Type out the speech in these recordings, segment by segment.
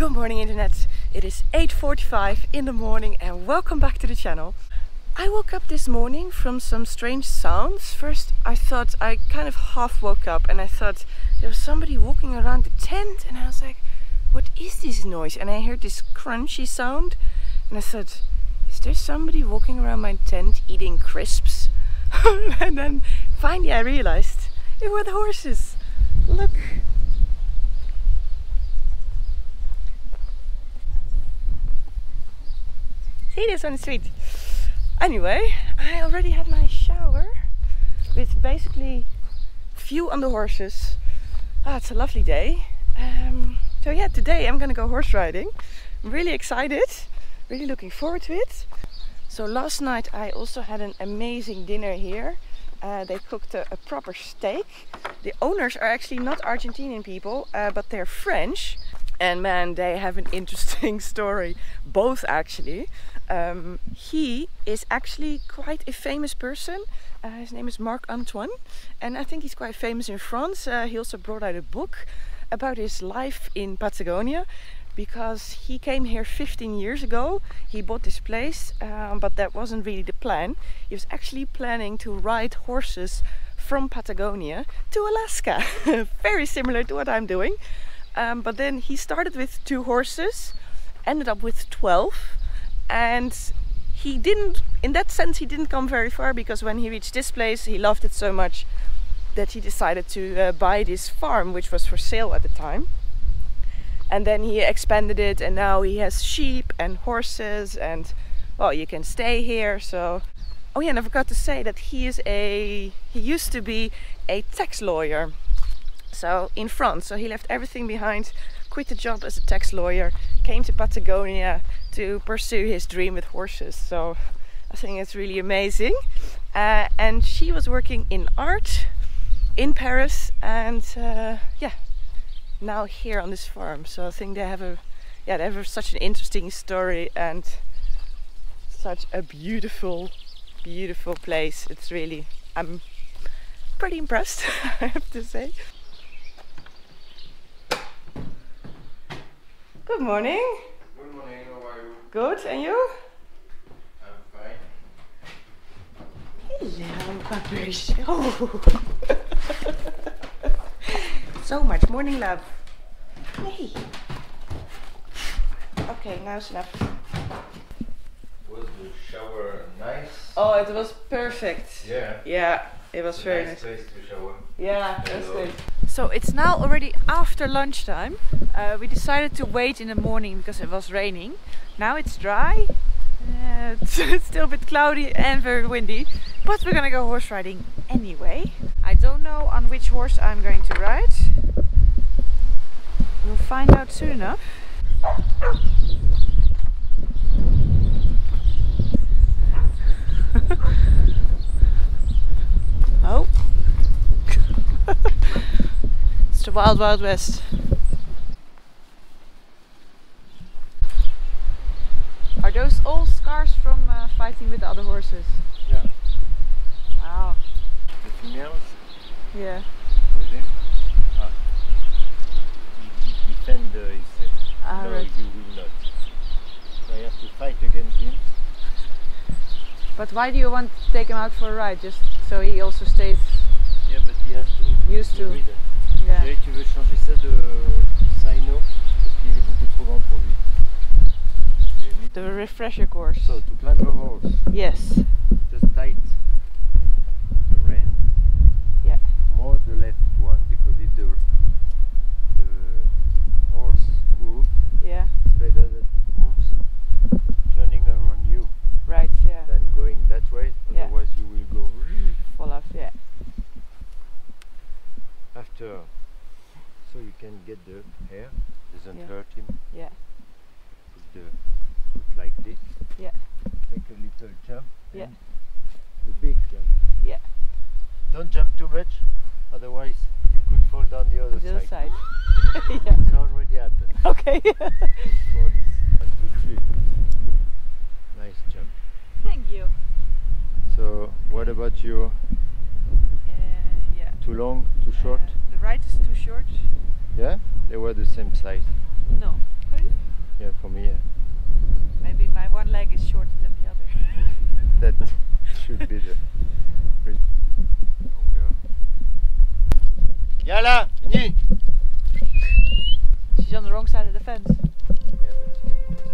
Good morning internet, it is 8:45 in the morning and welcome back to the channel. I woke up this morning from some strange sounds. First I thought, I kind of half woke up and I thought there was somebody walking around the tent, and I was like, what is this noise? And I heard this crunchy sound and I thought, is there somebody walking around my tent eating crisps? And then finally I realized it were the horses. Look. See this on the street. Anyway, I already had my shower with basically view on the horses. It's a lovely day. So yeah, today I'm gonna go horse riding. I'm really excited, really looking forward to it. So last night I also had an amazing dinner here. They cooked a proper steak. The owners are actually not Argentinian people, but they're French. And man, they have an interesting story, both actually. He is actually quite a famous person. His name is Marc Antoine, and I think he's quite famous in France. He also brought out a book about his life in Patagonia, because he came here 15 years ago. He bought this place, but that wasn't really the plan. He was actually planning to ride horses from Patagonia to Alaska. Very similar to what I'm doing. But then he started with 2 horses, ended up with 12, and he didn't, in that sense, he didn't come very far, because when he reached this place, he loved it so much that he decided to buy this farm, which was for sale at the time. And then he expanded it, and now he has sheep and horses, and well, you can stay here. So, oh yeah, and I forgot to say that he used to be a tax lawyer. So in France, so he left everything behind, quit the job as a tax lawyer, came to Patagonia to pursue his dream with horses. So I think it's really amazing. And she was working in art in Paris, and yeah, now here on this farm. So I think they have such an interesting story and such a beautiful place. It's really, I'm pretty impressed, I have to say. Good morning. Good morning, how are you? Good, and you? I'm fine. Hello, puppers. Oh. So much morning love. Hey. Okay, now it's enough. Was the shower nice? Oh, it was perfect. Yeah. Yeah, it was It's a very nice nice. place to shower. Yeah, that's Hello. good. So it's now already after lunchtime. We decided to wait in the morning because it was raining. Now it's dry. It's still a bit cloudy and very windy, but we're gonna go horse riding anyway. I don't know on which horse I'm going to ride. We'll find out soon enough. Oh. It's the Wild Wild West. Are those all scars from fighting with the other horses? Yeah. Wow. The females Yeah. with him. He defend himself. Ah, No, right. you will not. So I have to fight against him. But why do you want to take him out for a ride? Just so he also stays Yeah, but he has to. used to. read it. Yeah. Thierry, tu veux changer ça de Sino parce qu'il est beaucoup trop grand pour lui. J'ai mis- The refresher course. So to climb a horse, Yes. just tight the rein. Yeah. More the left one, because if the horse moves, Yeah. it's better that it moves turning around you Right. Yeah. than going that way. Yeah. Otherwise you will go Fall off. Yeah. after, so you can get the hair, doesn't Yeah. hurt him. Yeah. Put the foot like this. Yeah. Take a little jump. Yeah. And a big jump. Yeah. Don't jump too much, otherwise you could fall down the other The other side. side. Yeah. It already happened. Okay. For this 1, 2, 3. Nice jump. Thank you. So what about you? Yeah. Too long, too short? The right is too short. Yeah? They were the same size. No. Really? Yeah, for me, yeah. Maybe my one leg is shorter than the other. That should be the longer. Yala, Ni. She's on the wrong side of the fence. Yeah, but she can cross.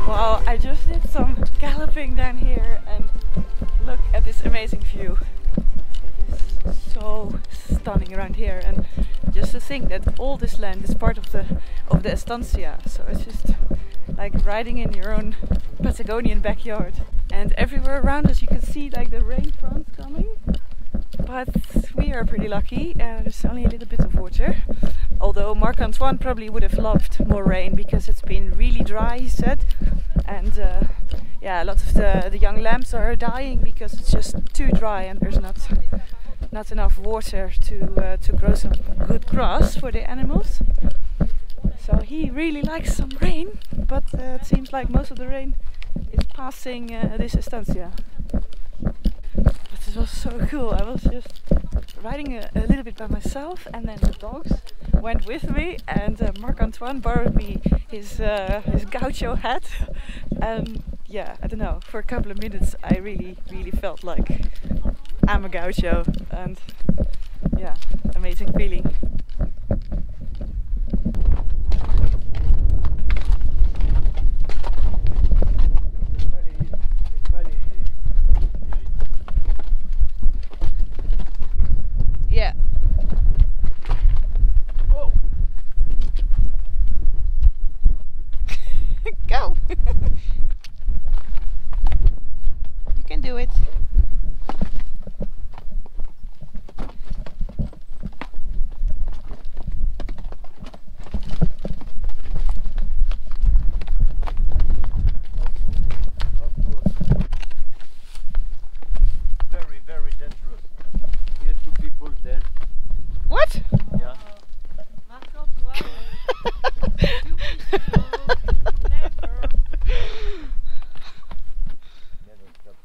Wow, I just did some galloping down here and look at this amazing view. It is so stunning around here, and just to think that all this land is part of the estancia, so it's just like riding in your own Patagonian backyard. And everywhere around us you can see like the rain fronts coming, but we are pretty lucky. There's only a little bit of water, although Marc-Antoine probably would have loved more rain because it's been really dry, he said. And yeah, a lot of the young lambs are dying because it's just too dry and there's not enough water to grow some good grass for the animals. So he really likes some rain, but it seems like most of the rain is passing this estancia. But it was so cool. I was just riding a little bit by myself, and then the dogs went with me, and Marc-Antoine borrowed me his gaucho hat. And yeah, I don't know, for a couple of minutes I really felt like I'm a gaucho, and yeah, amazing feeling. Yeah. Whoa. Go. You can do it. Very dangerous. Here two people dead. What? Yeah. Never stop.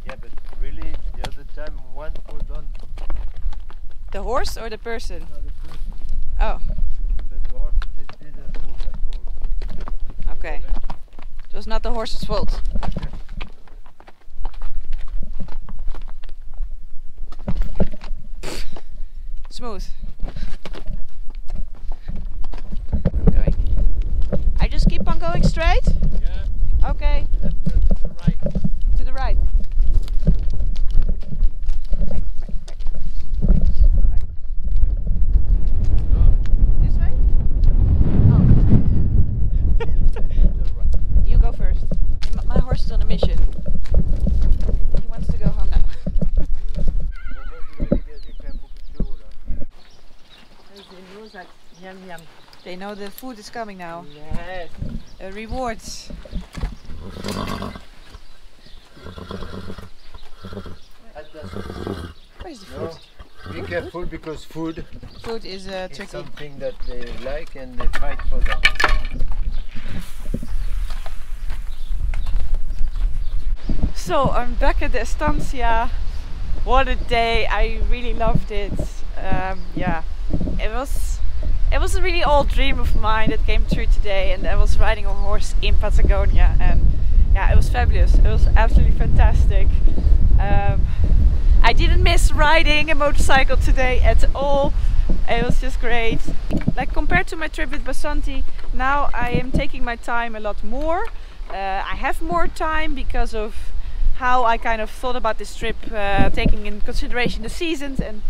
Yeah, but really, the other time one fell down. The horse or the person? No, the person. Oh, But the horse it didn't move at all. okay. It was not the horse's fault. Smooth. Going. I just keep on going straight? Yeah. Okay. Left to the right. To the right. This way? Oh. To the right. You go first. My horse is on a mission. He wants to go home now. Bon, moi, je voulais dire qu'il y a beaucoup de choses, là. C'est nous, ça, miam miam. They know the food is coming now. Yes. Rewards. Where's the food? No, be careful because food Is is tricky. something that they like and they fight for that. So I'm back at the estancia. What a day! I really loved it. Yeah, it was a really old dream of mine that came true today, and I was riding a horse in Patagonia, and yeah, it was fabulous. It was absolutely fantastic. I didn't miss riding a motorcycle today at all. It was just great. Like compared to my trip with Basanti, now I am taking my time a lot more. I have more time because of how I kind of thought about this trip, taking in consideration the seasons and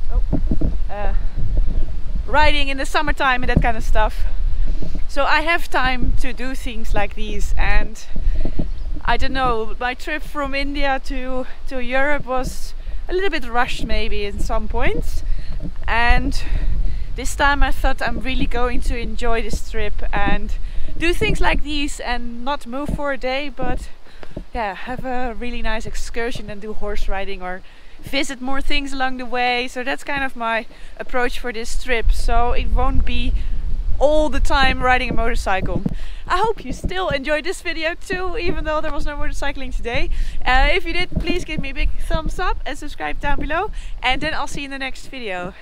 riding in the summertime and that kind of stuff. So I have time to do things like these, and I don't know, my trip from India to Europe was a little bit rushed maybe in some points, and this time I thought I'm really going to enjoy this trip and do things like these and not move for a day, but yeah, have a really nice excursion and do horse riding or visit more things along the way. So that's kind of my approach for this trip, so it won't be all the time riding a motorcycle. I hope you still enjoyed this video too, even though there was no motorcycling today. If you did, please give me a big thumbs up and subscribe down below, and then I'll see you in the next video.